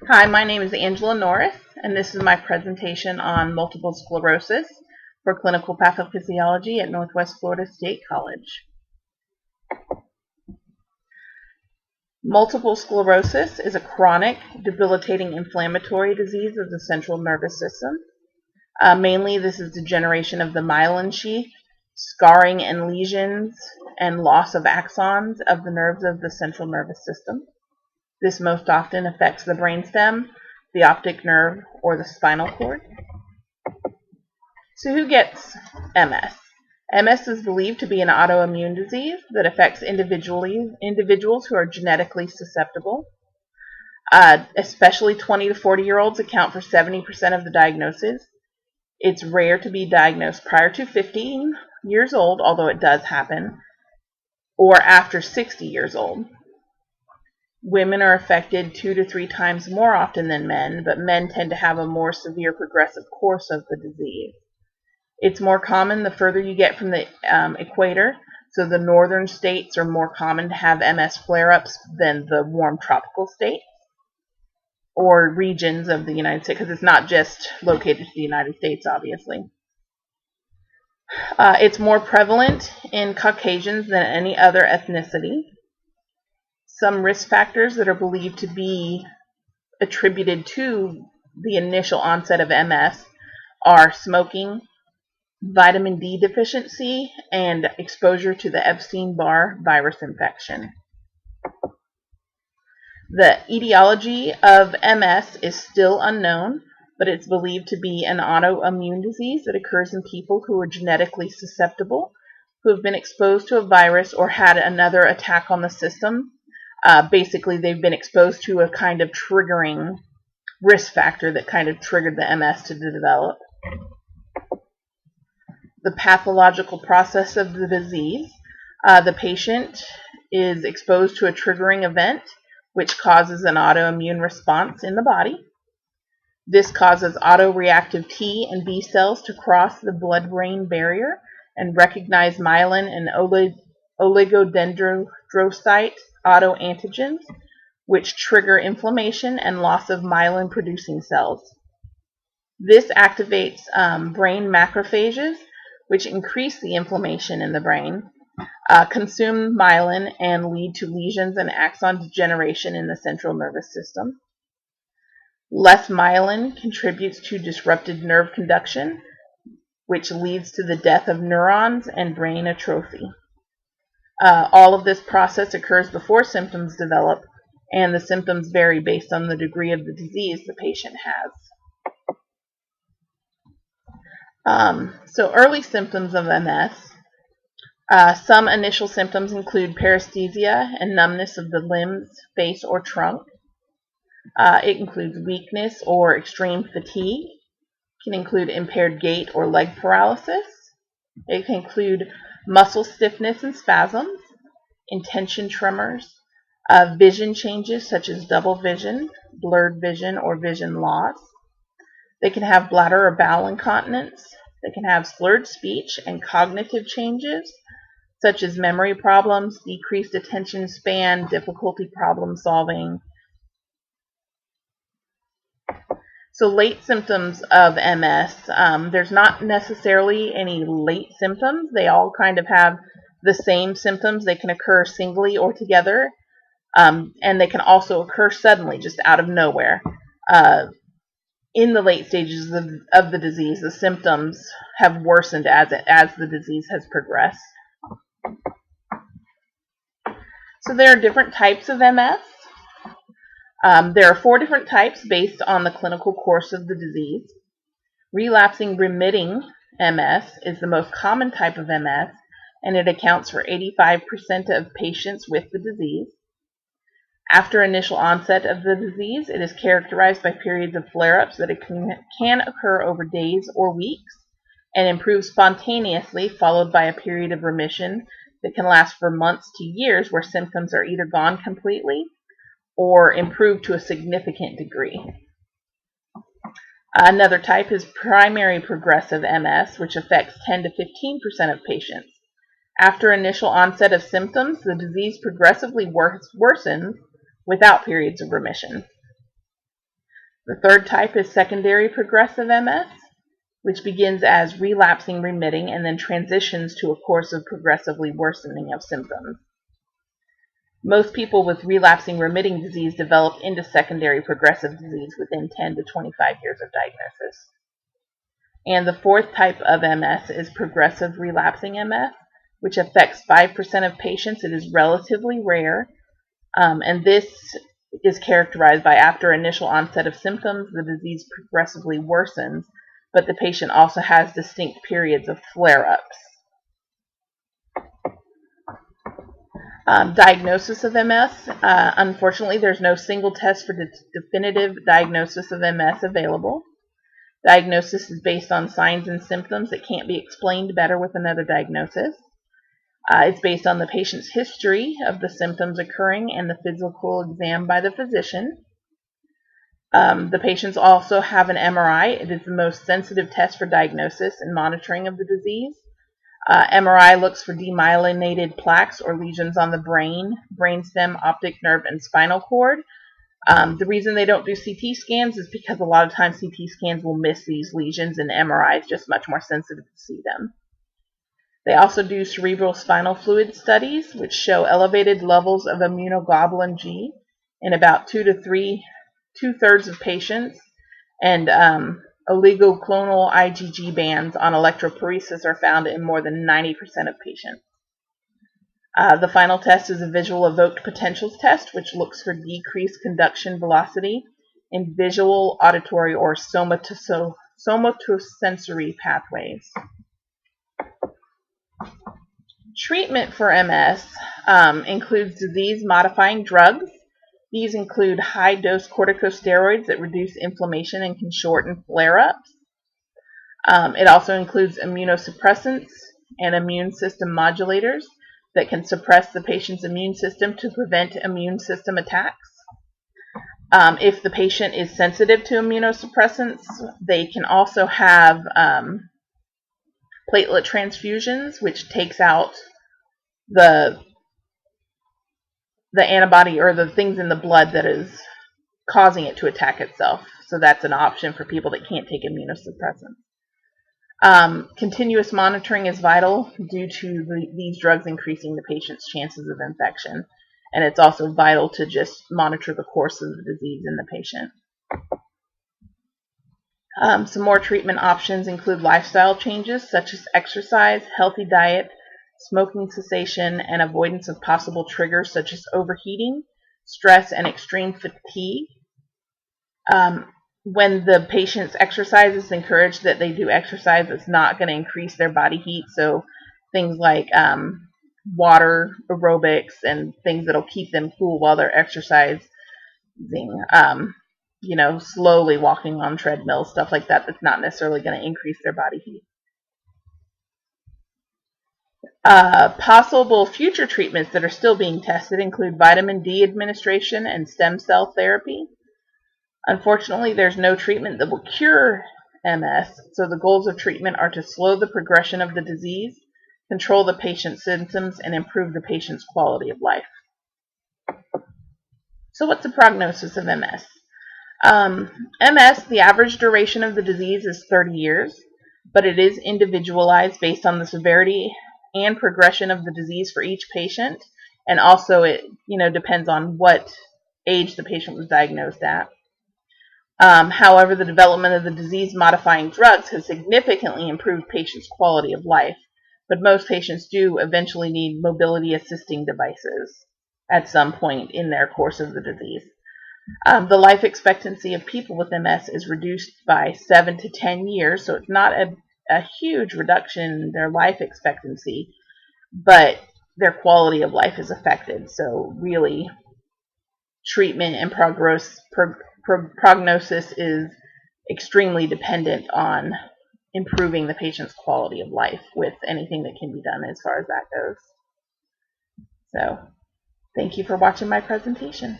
Hi, my name is Angela Norris, and this is my presentation on multiple sclerosis for clinical pathophysiology at Northwest Florida State College. Multiple sclerosis is a chronic, debilitating inflammatory disease of the central nervous system. Mainly, this is degeneration of the myelin sheath, scarring and lesions, and loss of axons of the nerves of the central nervous system. This most often affects the brainstem, the optic nerve, or the spinal cord. So who gets MS? MS is believed to be an autoimmune disease that affects individuals who are genetically susceptible. Especially 20 to 40-year-olds account for 70% of the diagnoses. It's rare to be diagnosed prior to 15 years old, although it does happen, or after 60 years old. Women are affected 2 to 3 times more often than men, but men tend to have a more severe progressive course of the disease. It's more common the further you get from the equator, so the northern states are more common to have MS flare-ups than the warm tropical states or regions of the United States, because it's not just located to the United States, obviously. It's more prevalent in Caucasians than any other ethnicity. Some risk factors that are believed to be attributed to the initial onset of MS are smoking, vitamin D deficiency, and exposure to the Epstein-Barr virus infection. The etiology of MS is still unknown, but it's believed to be an autoimmune disease that occurs in people who are genetically susceptible, who have been exposed to a virus or had another attack on the system. Basically, they've been exposed to a kind of triggering risk factor that kind of triggered the MS to develop. The pathological process of the disease. The patient is exposed to a triggering event which causes an autoimmune response in the body. This causes autoreactive T and B cells to cross the blood-brain barrier and recognize myelin and oligodendrocyte autoantigens, which trigger inflammation and loss of myelin-producing cells. This activates brain macrophages, which increase the inflammation in the brain, consume myelin, and lead to lesions and axon degeneration in the central nervous system. Less myelin contributes to disrupted nerve conduction, which leads to the death of neurons and brain atrophy. All of this process occurs before symptoms develop, and the symptoms vary based on the degree of the disease the patient has. So early symptoms of MS. Some initial symptoms include paresthesia and numbness of the limbs, face, or trunk. It includes weakness or extreme fatigue. It can include impaired gait or leg paralysis. It can include muscle stiffness and spasms, intention tremors, vision changes such as double vision, blurred vision, or vision loss. They can have bladder or bowel incontinence. They can have slurred speech and cognitive changes such as memory problems, decreased attention span, difficulty problem solving. So late symptoms of MS, there's not necessarily any late symptoms. They all kind of have the same symptoms. They can occur singly or together, and they can also occur suddenly, just out of nowhere. In the late stages of the disease, the symptoms have worsened as the disease has progressed. So there are different types of MS. There are 4 different types based on the clinical course of the disease. Relapsing remitting MS is the most common type of MS, and it accounts for 85% of patients with the disease. After initial onset of the disease, it is characterized by periods of flare-ups that can occur over days or weeks and improve spontaneously, followed by a period of remission that can last for months to years, where symptoms are either gone completely or improved to a significant degree. Another type is primary progressive MS, which affects 10 to 15% of patients. After initial onset of symptoms, the disease progressively worsens without periods of remission. The third type is secondary progressive MS, which begins as relapsing remitting and then transitions to a course of progressively worsening of symptoms. Most people with relapsing remitting disease develop into secondary progressive disease within 10 to 25 years of diagnosis. And the fourth type of MS is progressive relapsing MS, which affects 5% of patients. It is relatively rare, and this is characterized by after initial onset of symptoms, the disease progressively worsens, but the patient also has distinct periods of flare-ups. Diagnosis of MS. Unfortunately, there's no single test for definitive diagnosis of MS available. Diagnosis is based on signs and symptoms that can't be explained better with another diagnosis. It's based on the patient's history of the symptoms occurring and the physical exam by the physician. The patients also have an MRI. It is the most sensitive test for diagnosis and monitoring of the disease. MRI looks for demyelinated plaques or lesions on the brain, brainstem, optic nerve, and spinal cord. The reason they don't do CT scans is because a lot of times CT scans will miss these lesions, and MRI is just much more sensitive to see them. They also do cerebral spinal fluid studies, which show elevated levels of immunoglobulin G in about 2/3 of patients, and oligoclonal IgG bands on electrophoresis are found in more than 90% of patients. The final test is a visual evoked potentials test, which looks for decreased conduction velocity in visual, auditory, or somatosensory pathways. Treatment for MS includes disease-modifying drugs. These include high-dose corticosteroids that reduce inflammation and can shorten flare-ups. It also includes immunosuppressants and immune system modulators that can suppress the patient's immune system to prevent immune system attacks. If the patient is sensitive to immunosuppressants, they can also have platelet transfusions, which takes out the antibody or the things in the blood that is causing it to attack itself. So that's an option for people that can't take immunosuppressants. Continuous monitoring is vital due to these drugs increasing the patient's chances of infection. And it's also vital to just monitor the course of the disease in the patient. Some more treatment options include lifestyle changes such as exercise, healthy diet, smoking cessation, and avoidance of possible triggers such as overheating, stress, and extreme fatigue. When the patient's exercise is encouraged that they do exercise, it's not going to increase their body heat. So things like water aerobics and things that'll keep them cool while they're exercising, slowly walking on treadmills, stuff like that, that's not necessarily going to increase their body heat. Possible future treatments that are still being tested include vitamin D administration and stem cell therapy. Unfortunately, there's no treatment that will cure MS, so the goals of treatment are to slow the progression of the disease, control the patient's symptoms, and improve the patient's quality of life. So what's the prognosis of MS? MS, the average duration of the disease is 30 years, but it is individualized based on the severity and progression of the disease for each patient, and also it depends on what age the patient was diagnosed at. However, the development of the disease-modifying drugs has significantly improved patients' quality of life, but most patients do eventually need mobility-assisting devices at some point in their course of the disease. The life expectancy of people with MS is reduced by 7 to 10 years, so it's not a huge reduction in their life expectancy, but their quality of life is affected. So really, treatment and prognosis is extremely dependent on improving the patient's quality of life with anything that can be done as far as that goes. So, thank you for watching my presentation.